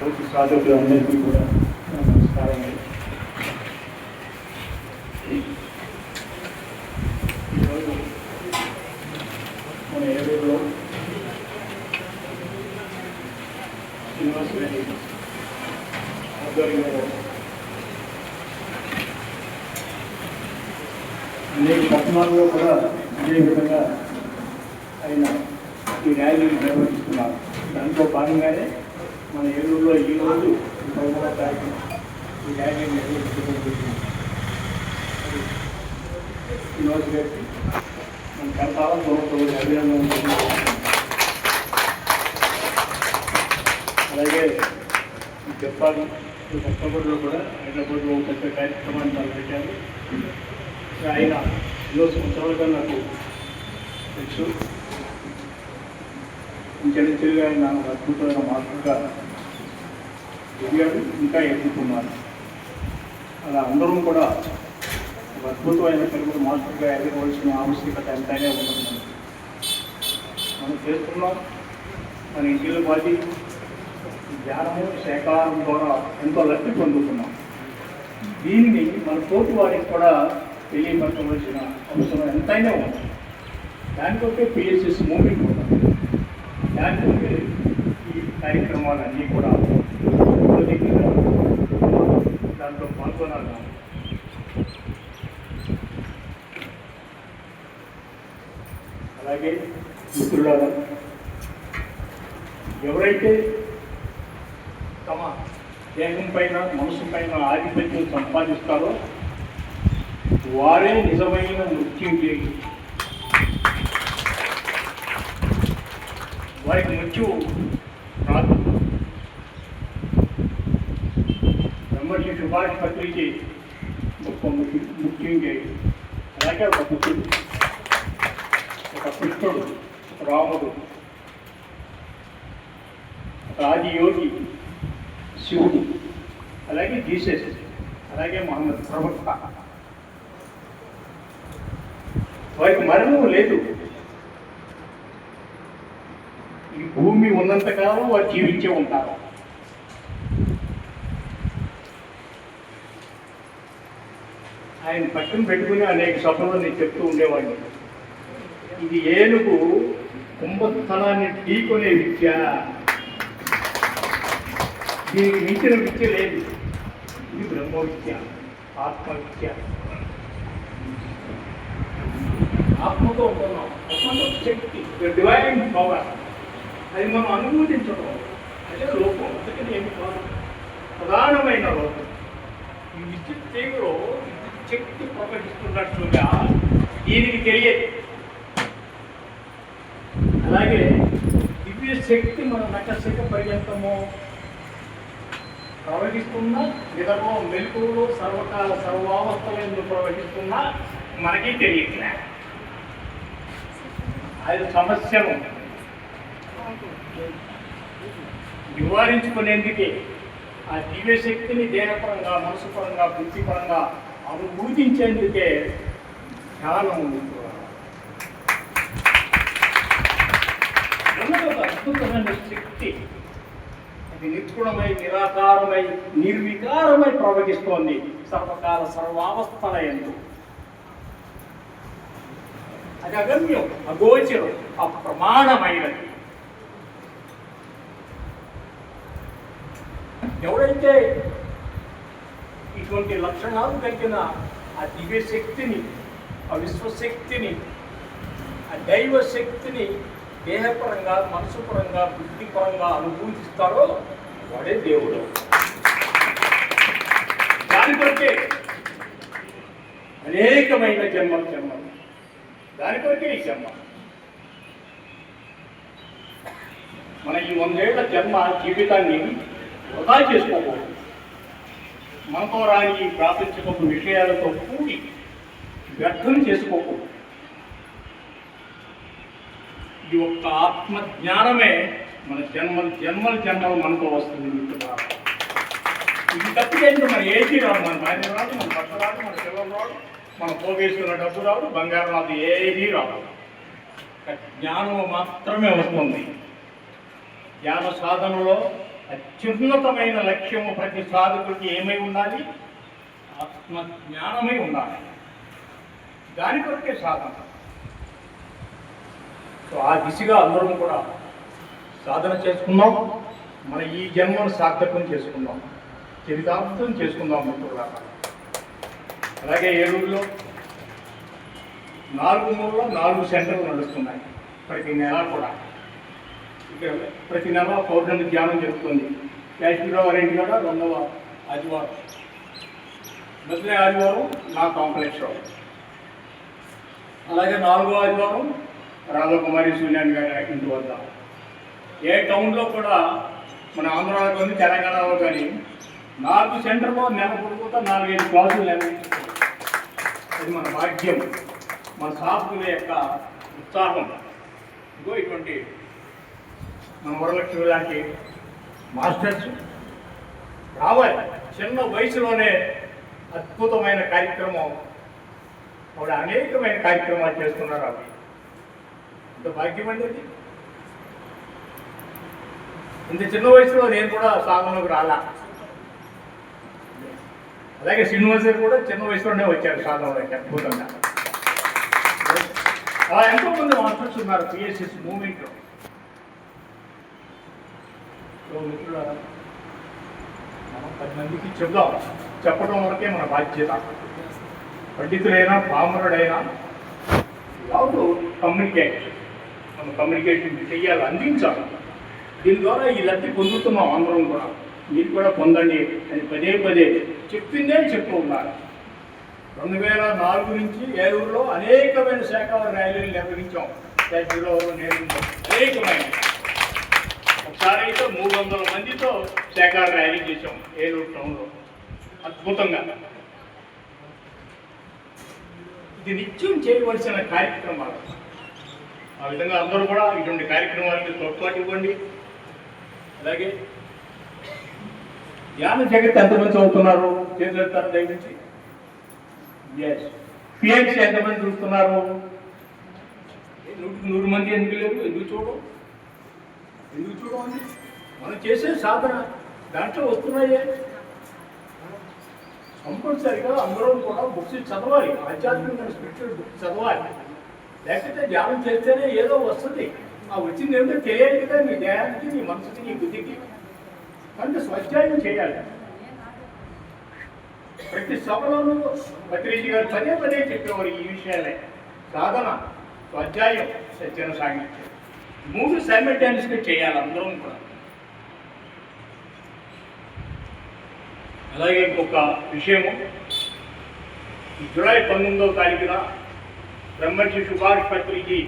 తోటి సాధకులందరికీ కూడా నమస్కారం. ఈరోజు మన ఏలూరులో యూనివర్సిటీ ఆధ్వర్యంలో అనేక పట్టణాల్లో కూడా ఇదే విధంగా ఆయన ఈ ర్యాలీని నిర్వహిస్తున్నారు. దాంట్లో భాగంగానే మన ఏలూరులో ఈరోజు 11వ తారీఖున ఈ ర్యాలీని నిర్వహించుకుంటున్నాం. యూనివర్సిటీ మన కనకాలం ప్రభుత్వం అభినందన. అలాగే చెప్పాలి, కొత్తగూడలో కూడా హైదరాబాద్లో ఒక పెద్ద కార్యక్రమాన్ని తలపెట్టారు. ఆయన 20 సంవత్సరాలుగా నాకు తెలుసు. ఇంచెలుగా ఆయన అద్భుతమైన మాస్టర్గా ఎదిగాడు, ఇంకా ఎదుర్కొన్నారు. అలా అందరం కూడా అద్భుతమైన తెలుగు మాస్టర్గా ఎదగవలసిన ఆవశ్యకత ఎంతైనా ఉంటుంది. మనం చేస్తున్నాం, మన ఇంటిలో బాధి జ్ఞానము సేకారం ద్వారా ఎంతో లబ్ధి పొందుతున్నాం. దీన్ని మన తోటి వారికి కూడా తెలియపరచవలసిన అవసరం ఎంతైనా ఉంది. దానికొస్తే పిఎస్ఎస్ మూమెంట్ ఉంటుంది. దానికొస్తే ఈ కార్యక్రమాలన్నీ కూడా దాంట్లో పాల్గొనాలి. అలాగే మిత్రులారా, ఎవరైతే తమ దేహం పైన మనసు పైన ఆధిపత్యం సంపాదిస్తారో వారే నిజమైన మృత్యుంజయులు. వారికి మృత్యు రాదు. బ్రహ్మర్షి సుభాష్ పత్రిక గొప్ప మృత్యుంజయుడు. అలాగే ఒక పుత్రుడు, ఒక కృష్ణుడు, రాముడు, ఒక ఆది యోగి శివుడు, అలాగే జీసస్, అలాగే మహమ్మద్ ప్రవక్త. వారికి మరణం లేదు. ఈ భూమి ఉన్నంతకాలం వారు జీవించే ఉంటారు. ఆయన పక్కన పెట్టుకుని అనేక సభలో నేను చెప్తూ ఉండేవాడిని. ఇది ఏనుగు కుంభస్థలాన్ని ఢీకొనే విద్య, దీనికి మించిన విద్య లేదు. ఇది బ్రహ్మ విద్య, ఆత్మ విద్య. ఆత్మతో ఉన్నాం, ఆత్మతో శక్తి, డివైన్ పవర్. అది మనం అనుభూతించడం అదే లోపం. అందుకని ఏమి కాదు, ప్రధానమైన లోపం. ఈ విద్యుత్ తీగలో విద్యుత్ శక్తి ప్రకటిస్తున్నట్లుగా దీనికి తెలియదు. అలాగే దివ్య శక్తి మన నకశక పర్యంతము ప్రవహిస్తున్నా, నిద్రలో మెలకువలో సర్వకాల సర్వావస్థలను ప్రవహిస్తున్నా మనకి తెలియట్లే. అది సమస్యను నివారించుకునేందుకే ఆ దివ్యశక్తిని దేహపరంగా, మనసుపరంగా, బుద్ధిపరంగా అనుభూతించేందుకే ధ్యానం ఉంది. అద్భుతమైన శక్తి అది నిర్గుణమై, నిరాకారమై, నిర్వికారమై ప్రవహిస్తోంది సర్వకాల సర్వావస్థల యందు. అది అగమ్యం, అగోచరం, అప్రమాణమైనది. ఎవరైతే ఇటువంటి లక్షణాలు కలిగిన ఆ దివ్య శక్తిని, ఆ విశ్వశక్తిని, ఆ దైవ శక్తిని దేహపరంగా, మనసుపరంగా, బుద్ధిపరంగా అనుభూతిస్తారో వాడే దేవుడు. దాని కొరకే అనేకమైన జన్మలు, దాని కొరకే ఈ జన్మ. మన ఈ 100 ఏళ్ల జన్మ జీవితాన్ని వృధా చేసుకోకూడదు. మనతో రాని ఈ ప్రాపంచికపు విషయాలతో కూడి వ్యర్థం చేసుకోకూడదు. ఈ ఒక్క ఆత్మజ్ఞానమే మన జన్మలు మనతో వస్తుంది. ఇది తప్పితే మన ఏది రాదు. మన భార్య రాదు, మన భర్త రాదు, మన పిల్లలు రాదు, మన పోగేసుకున్న డబ్బు రాదు, బంగారం రాదు, ఏది రాదు. జ్ఞానం మాత్రమే వస్తుంది. జ్ఞాన సాధనలో అత్యున్నతమైన లక్ష్యము ప్రతి సాధకుడికి ఏమై ఉండాలి? ఆత్మ జ్ఞానమై ఉండాలి. దాని కొరకే సాధన. సో ఆ దిశగా అందరం కూడా సాధన చేసుకుందాం. మన ఈ జన్మను సార్థకం చేసుకుందాం, చరితార్థం చేసుకుందాం మిత్రులారా. అలాగే ఏలూరులో 4 మూలలో 4 సెంటర్లు నడుస్తున్నాయి. ప్రతి నెల కూడా ఇక్కడ ప్రతి నెల పౌర్ణమి ధ్యానం జరుగుతుంది. కాశ్మీరావు వారింటి కూడా 2వ ఆదివారం, మొదటి ఆదివారం నా కాంప్లెక్స్లో, అలాగే 4వ ఆదివారం రాధాకుమారి సూర్యాన్ గారి ఇంటి వద్ద. ఏ టౌన్లో కూడా మన ఆంధ్రాలో కానీ తెలంగాణలో కానీ 4 సెంటర్లో నెల పొడుగుతా 4-5 క్లాసులు నిర్వహించుకోవాలి. అది మన భాగ్యం, మన సాధకుల యొక్క ఉత్సాహం. ఇగో ఇటువంటి మన వరలక్ష్మి లాంటి మాస్టర్స్ రావాలి. చిన్న వయసులోనే అద్భుతమైన కార్యక్రమం, ఆవిడ అనేకమైన కార్యక్రమాలు చేస్తున్నారు. అవి ఇంత భాగ్యం అండి. అది ఇంత చిన్న వయసులో నేను కూడా సాధనలోకి రాలా. అలాగే శ్రీనివాస్ గారు కూడా చిన్న వయసులోనే వచ్చారు సాధనలోకి అద్భుతంగా. అలా ఎంతోమంది మాస్టర్స్ ఉన్నారు పిఎస్ఎస్ మూవ్మెంట్లో. మిత్రులారా, మనం 10 మందికి చెప్దాం. చెప్పడం వరకే మన బాధ్యత. పండితుడైనా పామరుడైనా ఎవరు కమ్యూనికేట్, మనం కమ్యూనికేషన్ చెయ్యాలి, అందించాలి. దీని ద్వారా ఈ లబ్ధి పొందుతున్నాం అందరం కూడా. మీరు కూడా పొందండి అని పదే చెప్పిందే చెప్తూ ఉన్నారు. 2004 నుంచి ఏలూరులో అనేకమైన శాఖల ర్యాలీలు నిర్వహించాం. శాఖలో నేను అనేకమైన, ఒకసారి అయితే 300 మందితో శాఖల ర్యాలీ చేసాం ఏలూరు టౌన్లో. అద్భుతంగా ఇది నిత్యం చేయవలసిన కార్యక్రమాలు. ఆ విధంగా అందరూ కూడా ఇటువంటి కార్యక్రమాలకి తోడ్పాటు ఇవ్వండి. అలాగే ధ్యాన జగత్ ఎంతమంది చదువుతున్నారు? చేతులెత్తారు దయచేసి. ఎస్. పిహెచ్సి ఎంతమంది చూస్తున్నారు? 100 మంది ఎందుకు లేరు? ఎందుకు చూడండి. మనం చేసే సాధన దాంట్లో వస్తున్నాయే. కంపల్సరిగా అందరూ కూడా బుక్స్ చదవాలి, ఆధ్యాత్మిక స్పిరిచువల్ బుక్స్ చదవాలి. లేకపోతే ధ్యానం చేస్తేనే ఏదో వస్తుంది. ఆ వచ్చింది ఏమిటో తెలియాలి కదా మీ దేహానికి, మీ మనసుకి, మీ బుద్ధికి. కనుక స్వాధ్యాయం చేయాలి. ప్రతి సభలోనూ పత్రిజీ గారు పదే చెప్పేవారు ఈ విషయాలే. సాధన, స్వాధ్యాయం, సత్యన సాగించారు. 3 సైమల్టేనియస్గా చేయాలి అందరం కూడా. అలాగే ఇంకొక విషయము, జూలై 19వ తారీఖున బ్రహ్మర్షి సుభాష్ పత్రిజీ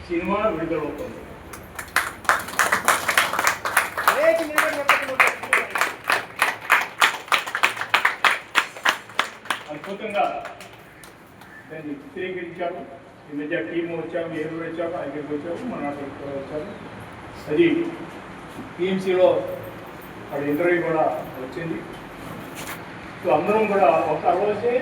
సినిమా విడుదలవుతుంది. అద్భుతంగా దాన్ని చిత్రీకరించారు. ఈ మధ్య టీము వచ్చాము, ఏలూరు వచ్చాము, ఐదుగురు వచ్చాము, మన వచ్చాము. అది టీఎంసీలో అక్కడ ఇంటర్వ్యూ కూడా వచ్చింది. సో అందరం కూడా ఒక రోజే